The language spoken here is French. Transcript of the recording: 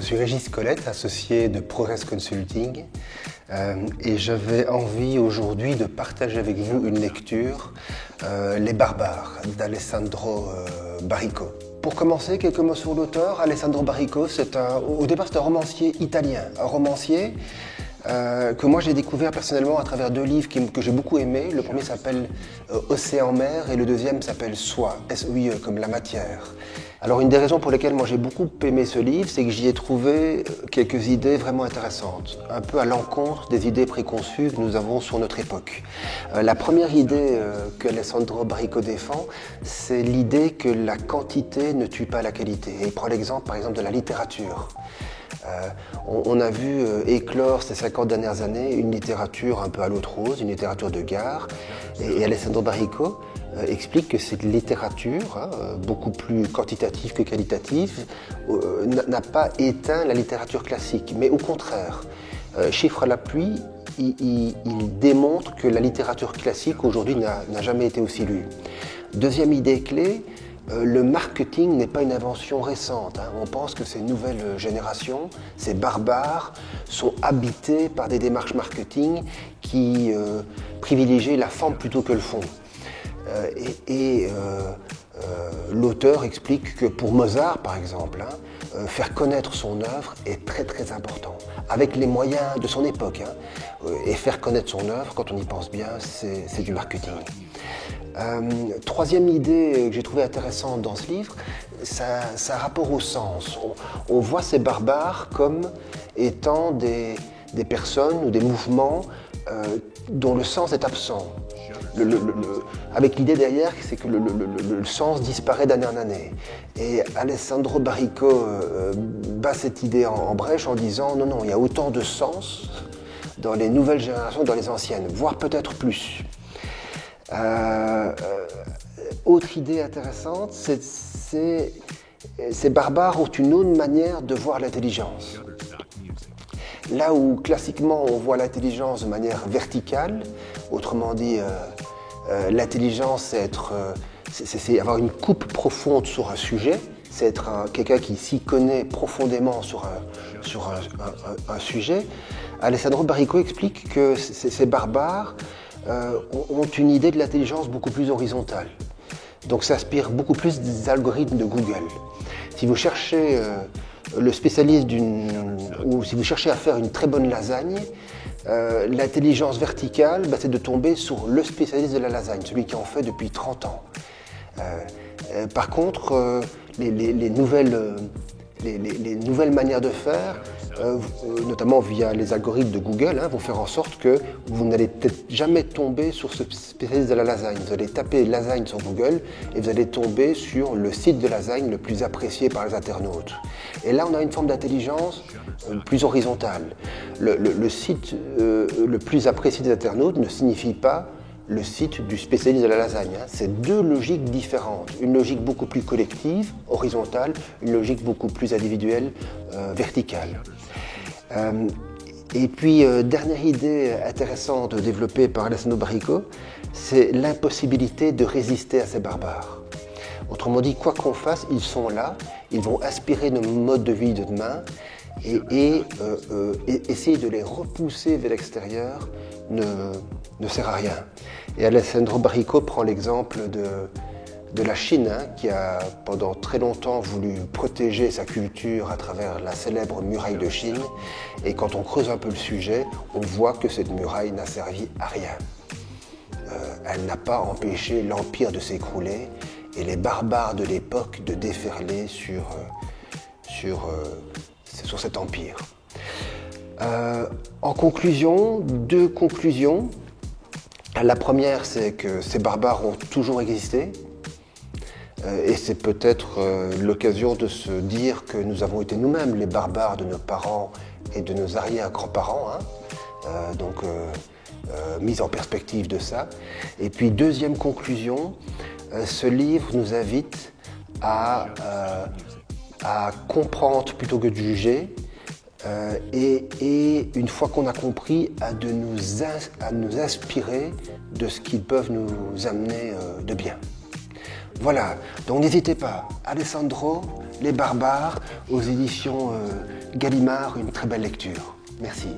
suis Régis Colette, associé de Progress Consulting, et j'avais envie aujourd'hui de partager avec vous une lecture, Les Barbares d'Alessandro Barrico. Pour commencer, quelques mots sur l'auteur. Alessandro Barrico, au départ c'est un romancier italien, un romancier que moi j'ai découvert personnellement à travers deux livres que j'ai beaucoup aimés. Le premier s'appelle Océan-Mer et le deuxième s'appelle Soi, S-O-I-E, comme la matière. Alors une des raisons pour lesquelles moi j'ai beaucoup aimé ce livre, c'est que j'y ai trouvé quelques idées vraiment intéressantes, un peu à l'encontre des idées préconçues que nous avons sur notre époque. La première idée que Alessandro Barrico défend, c'est l'idée que la quantité ne tue pas la qualité. Et il prend l'exemple par exemple de la littérature. On a vu éclore ces 50 dernières années une littérature un peu à l'eau de rose, une littérature de gare, et Alessandro Barrico explique que cette littérature, beaucoup plus quantitative que qualitative, n'a pas éteint la littérature classique, mais au contraire, chiffre à l'appui, il démontre que la littérature classique aujourd'hui n'a jamais été aussi lue. Deuxième idée clé, le marketing n'est pas une invention récente. On pense que ces nouvelles générations, ces barbares, sont habités par des démarches marketing qui privilégient la forme plutôt que le fond. L'auteur explique que pour Mozart, par exemple, faire connaître son œuvre est très très important, avec les moyens de son époque. Et faire connaître son œuvre, quand on y pense bien, c'est du marketing. Troisième idée que j'ai trouvée intéressante dans ce livre, ça a rapport au sens. On voit ces barbares comme étant des personnes ou des mouvements dont le sens est absent. Avec l'idée derrière, c'est que le sens disparaît d'année en année. Et Alessandro Barrico bat cette idée en brèche en disant non, il y a autant de sens dans les nouvelles générations que dans les anciennes, voire peut-être plus. Autre idée intéressante, ces barbares ont une autre manière de voir l'intelligence. Là où classiquement on voit l'intelligence de manière verticale, autrement dit l'intelligence c'est avoir une coupe profonde sur un sujet, c'est être quelqu'un qui s'y connaît profondément sur un sujet. Alessandro Barrico explique que ces barbares ont une idée de l'intelligence beaucoup plus horizontale. Donc ça inspire beaucoup plus des algorithmes de Google. Si vous cherchez le spécialiste ou si vous cherchez à faire une très bonne lasagne, l'intelligence verticale, c'est de tomber sur le spécialiste de la lasagne, celui qui en fait depuis 30 ans. Par contre, les nouvelles manières de faire, notamment via les algorithmes de Google, vont faire en sorte que vous n'allez peut-être jamais tomber sur ce spécialiste de la lasagne. Vous allez taper lasagne sur Google et vous allez tomber sur le site de lasagne le plus apprécié par les internautes. Et là, on a une forme d'intelligence plus horizontale. Le site le plus apprécié des internautes ne signifie pas le site du spécialiste de la lasagne. C'est deux logiques différentes. Une logique beaucoup plus collective, horizontale, une logique beaucoup plus individuelle, verticale. Et puis, dernière idée intéressante développée par Alessandro Barrico, c'est l'impossibilité de résister à ces barbares. Autrement dit, quoi qu'on fasse, ils sont là, ils vont inspirer nos modes de vie de demain, et essayer de les repousser vers l'extérieur ne sert à rien. Et Alessandro Barrico prend l'exemple de la Chine, qui a pendant très longtemps voulu protéger sa culture à travers la célèbre muraille de Chine. Et quand on creuse un peu le sujet, on voit que cette muraille n'a servi à rien. Elle n'a pas empêché l'empire de s'écrouler et les barbares de l'époque de déferler sur cet empire. En conclusion, deux conclusions. La première, c'est que ces barbares ont toujours existé. Et c'est peut-être l'occasion de se dire que nous avons été nous-mêmes les barbares de nos parents et de nos arrière-grands-parents. Mise en perspective de ça. Et puis, deuxième conclusion, ce livre nous invite à comprendre plutôt que de juger, et une fois qu'on a compris, à nous inspirer de ce qu'ils peuvent nous amener de bien. Voilà, donc n'hésitez pas, Alessandro, Les Barbares, aux éditions Gallimard, une très belle lecture. Merci.